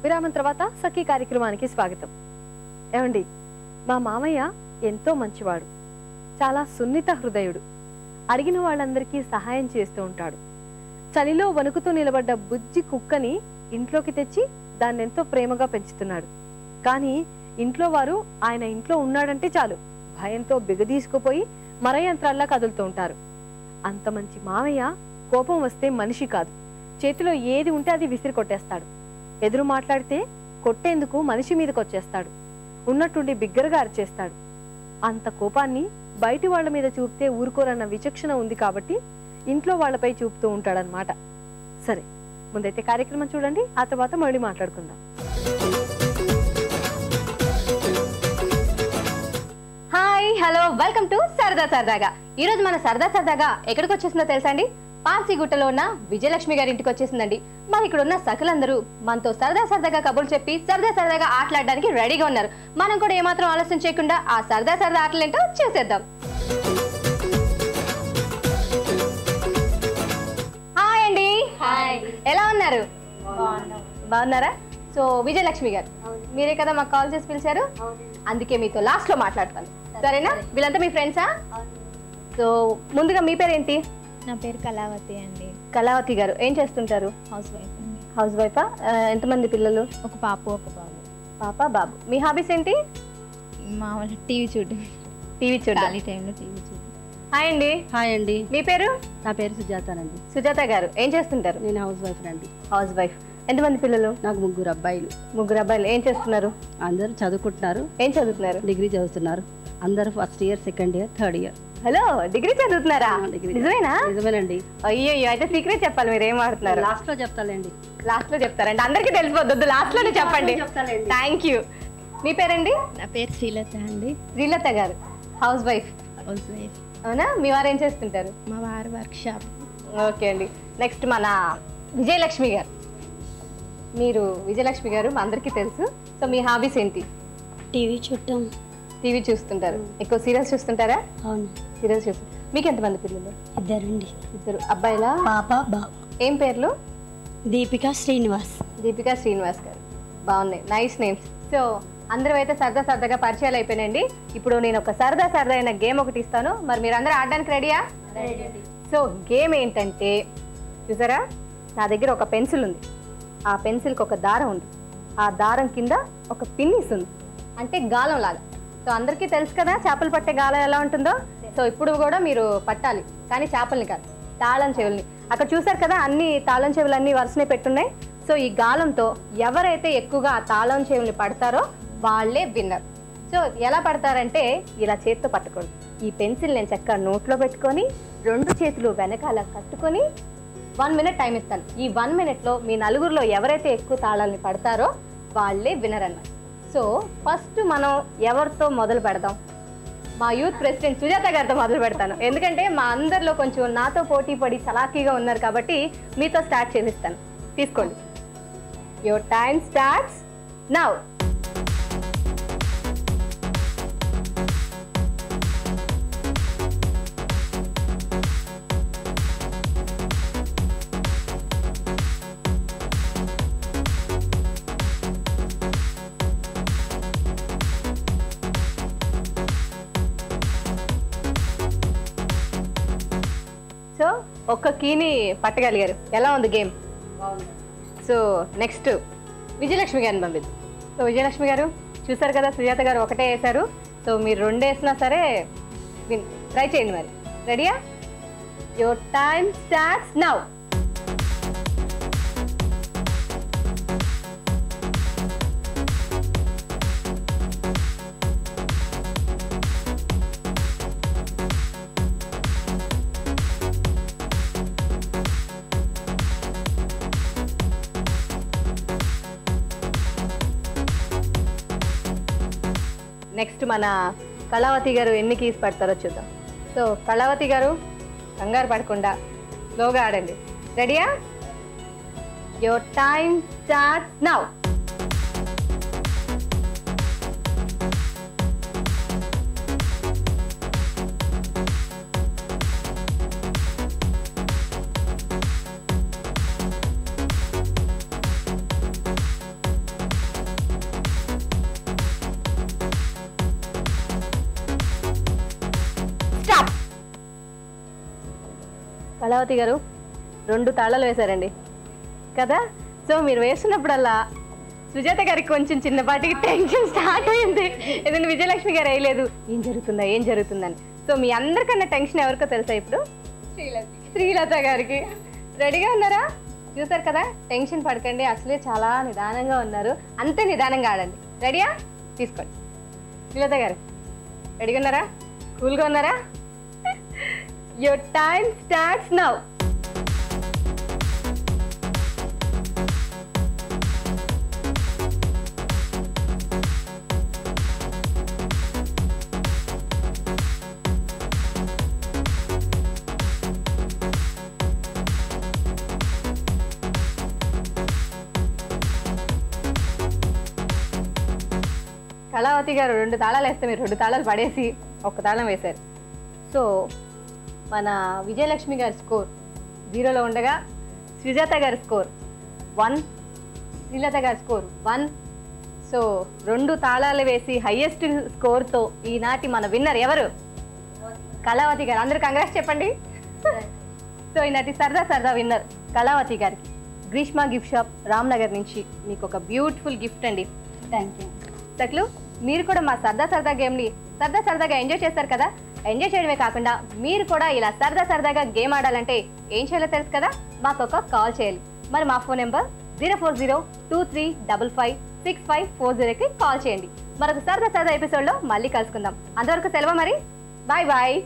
విరామం తర్వాత సఖీ కార్యక్రమానికి స్వాగతం. ఏమండి, మా మామయ్య ఎంతో మంచివాడు, చాలా సున్నిత హృదయుడు. అడిగిన వాళ్ళందరికీ సహాయం చేస్తూ ఉంటాడు. చలిలో వణుకుతూ నిలబడ్డ బుజ్జి కుక్కని ఇంట్లోకి తెచ్చి దాన్నెంతో ప్రేమగా పెంచుతున్నాడు. కానీ ఇంట్లో వారు ఆయన ఇంట్లో ఉన్నాడంటే చాలు భయంతో బిగదీసుకుపోయి మరయంత్రాల్లా కదులుతూ ఉంటారు. అంత మంచి మామయ్య కోపం వస్తే మనిషి కాదు, చేతిలో ఏది ఉంటే అది విసిరి కొట్టేస్తాడు. ఎదురు మాట్లాడితే కొట్టేందుకు మనిషి మీదకి వచ్చేస్తాడు. ఉన్నట్టుండి బిగ్గరగా అరిచేస్తాడు. అంత కోపాన్ని బయటి వాళ్ల మీద చూపితే ఊరుకోరన్న విచక్షణ ఉంది కాబట్టి ఇంట్లో వాళ్లపై చూపుతూ ఉంటాడనమాట. సరే, ముందైతే కార్యక్రమం చూడండి, ఆ తర్వాత మళ్ళీ మాట్లాడుకుందాం. హాయ్, హలో, వెల్కమ్ టు సరదా సరదాగా. ఈ రోజు మన సరదా సరదాగా ఎక్కడికి వచ్చేసిందో తెలుసా అండి? పాల్సిగుట్టలో ఉన్న విజయలక్ష్మి గారి ఇంటికి వచ్చేసిందండి. మరి ఇక్కడ ఉన్న సఖులందరూ మనతో సరదా సరదాగా కబుర్లు చెప్పి సరదా సరదాగా ఆటలాడడానికి రెడీగా ఉన్నారు. మనం కూడా ఏమాత్రం ఆలస్యం చేయకుండా ఆ సరదా సరదా ఆటలేంటో చూసేద్దాం. హాయ్ అండి. హాయ్, ఎలా ఉన్నారు? బాగున్నారా? సో విజయలక్ష్మి గారు, మీరే కదా మాకు కాల్ చేసి పిలిచారు, అందుకే మీతో లాస్ట్ లో మాట్లాడతాను, సరేనా? వీళ్ళంతా మీ ఫ్రెండ్సా? సో ముందుగా మీ పేరేంటి? నా పేరు కళావతి అండి. కళావతి గారు ఏం చేస్తుంటారు? హౌస్ వైఫ్ అండి. హౌస్ వైఫా? ఎంతమంది పిల్లలు? ఒక పాప ఒక బాబు. పాప బాబు. మీ హాబీస్ ఏంటి? మామూలు టీవీ చూడటం. టీవీ చూడాలి. ఖాళీ టైంలో టీవీ చూడటం. హాయ్ అండి. హాయ్ అండి. మీ పేరు? నా పేరు సుజాతానండి. సుజాత గారు ఏం చేస్తుంటారు? నేను హౌస్ వైఫ్ అండి. House wife. ఎంతమంది పిల్లలు? నాకు 3 అబ్బాయిలు. 3 అబ్బాయిలు. ఏం చేస్తున్నారు? అందరూ చదువుకుంటున్నారు. ఏం చదువుతున్నారు? డిగ్రీ చదువుతున్నారు. అందరూ first year, second year, third year. Hello, degree చదువుతున్నారా? నిజమేనా? నిజమేనండి. అయ్యో, అయితే సీక్రెట్ చెప్పాలి, మీరు ఏం ఆడుతున్నారు? లాస్ట్ లో చెప్తానండి. లాస్ట్ లో చెప్తారండి, అందరికీ తెలిసిపోద్దు, లాస్ట్ లోనే చెప్పండి. Thank you. మీ పేరండి? నా పేరు శ్రీలత అండి. శ్రీలత గారు హౌస్ వైఫ్. House wife. అవునా? మీ వారు ఏం చేస్తుంటారు? మా వారు వర్క్ షాప్. ఓకే అండి. నెక్స్ట్ మన విజయలక్ష్మి గారు. మీరు విజయలక్ష్మి గారు మా అందరికీ తెలుసు. సో మీ హాబీస్ ఏంటి? టీవీ చూడటం. టీవీ చూస్తుంటారు. ఎక్కువ సీరియల్స్ చూస్తుంటారా? అవును, సీరియల్స్ చూస్తారు. మీకు ఎంతమంది పిల్లలు? 2 2 అబ్బాయిలా? పాప బాబు. ఏం పేర్లు? దీపిక శ్రీనివాస్. దీపికా శ్రీనివాస్ గారు. బాగున్నాయి, నైస్ నేమ్స్. సో అందరూ అయితే సరదా సరదాగా పరిచయాలు అయిపోయినండి. ఇప్పుడు నేను ఒక సరదా సరదా అయిన గేమ్ ఒకటి ఇస్తాను, మరి మీరు అందరూ ఆడడానికి రెడీయా? సో గేమ్ ఏంటంటే, చూసారా, నా దగ్గర ఒక పెన్సిల్ ఉంది. ఆ పెన్సిల్కి ఒక దారం ఉంది. ఆ దారం కింద ఒక పిన్నిస్ ఉంది, అంటే గాలం లాగా. సో అందరికీ తెలుసు కదా చేపలు పట్టే గాలం ఎలా ఉంటుందో. సో ఇప్పుడు కూడా మీరు పట్టాలి, కానీ చేపల్ని కాదు, తాళం చెవుల్ని. అక్కడ చూసారు కదా, అన్ని తాళం చెవులు అన్ని వరుసనే పెట్టున్నాయి. సో ఈ గాలంతో ఎవరైతే ఎక్కువగా ఆ తాళం చెవుల్ని పడతారో వాళ్ళే విన్నర్. సో ఎలా పడతారంటే, ఇలా చేతితో పట్టకూడదు. ఈ పెన్సిల్ నేను చక్కగా నోట్లో పెట్టుకొని 2 చేతులు వెనకాల కట్టుకొని 1 మినిట్ టైం ఇస్తాను. ఈ 1 మినిట్లో మీ నలుగురిలో ఎవరైతే ఎక్కువ తాళాలని పడతారో వాళ్ళే విన్నర్ అన్నారు. సో ఫస్ట్ మనం ఎవరితో మొదలు పెడదాం? మా యూత్ ప్రెసిడెంట్ సుజాత గారితో మొదలు పెడతాను, ఎందుకంటే మా అందరిలో కొంచెం నాతో పోటీ పడి చలాకీగా ఉన్నారు కాబట్టి మీతో స్టార్ట్ చేసిస్తాను. తీసుకోండి. Your time starts now. So ఒక్క కీని పట్టగలిగారు. ఎలా ఉంది గేమ్? సో నెక్స్ట్ విజయలక్ష్మి గారిని పంపిద్దాం. సో విజయలక్ష్మి గారు చూసారు కదా, సుజాత గారు ఒకటే వేశారు. సో మీరు 2 వేసినా సరే ట్రై చేయండి. మరి రెడీయా? Your time starts now. Next మన కళావతి గారు ఎన్ని కీస్ పడతారో చూద్దాం. సో కళావతి గారు కంగారు పడకుండా స్లోగా ఆడండి. రెడీయా? Your time starts now. Kalavathi గారు 2 తాళాలు వేశారండి కదా. సో మీరు వేస్తున్నప్పుడల్లా సుజాత గారికి కొంచెం చిన్నపాటికి టెన్షన్ స్టార్ట్ అయింది. ఎందుకంటే విజయలక్ష్మి గారు వేయలేదు, ఏం జరుగుతుందని. సో మీ అందరికన్నా టెన్షన్ ఎవరికో తెలుసా ఇప్పుడు? శ్రీలత గారికి. రెడీగా ఉన్నారా? చూసారు కదా, టెన్షన్ పడకండి, అసలే చాలా నిదానంగా ఉన్నారు, అంతే నిదానంగా ఆడండి. రెడీయా? తీసుకోండి. శ్రీలత గారు రెడీగా ఉన్నారా? కూల్గా ఉన్నారా? Your time starts now. Kalavathi గారు 2 తాళాలు వేస్తే మీరు 2 తాళాలు పడేసి 1 తాళం వేశారు. సో మన విజయలక్ష్మి గారి స్కోర్ 0లో ఉండగా సుజాత గారి స్కోర్ 1, శ్రీలత గారి స్కోర్ 1. సో 2 తాళాలు వేసి హైయెస్ట్ స్కోర్తో ఈనాటి మన విన్నర్ ఎవరు? కళావతి గారు. అందరూ కంగ్రాట్స్ చెప్పండి. సో ఈనాటి సరదా విన్నర్ కళావతి గారికి గ్రీష్మ గిఫ్ట్ షాప్ రామ్నగర్ నుంచి మీకు ఒక బ్యూటిఫుల్ గిఫ్ట్ అండి. Thank you. సక్లు, మీరు కూడా మా సరదా గేమ్ని సరదాగా ఎంజాయ్ చేస్తారు కదా. ఎంజాయ్ చేయడమే కాకుండా మీరు కూడా ఇలా సరదాగా గేమ్ ఆడాలంటే ఏం చేయాలో తెలుసు కదా, మాకు ఒక కాల్ చేయాలి. మరి మా ఫోన్ నెంబర్ 04023556540కి కాల్ చేయండి. మరొక సరదా ఎపిసోడ్లో మళ్ళీ కలుసుకుందాం. అంతవరకు సెలవు మరి. బాయ్.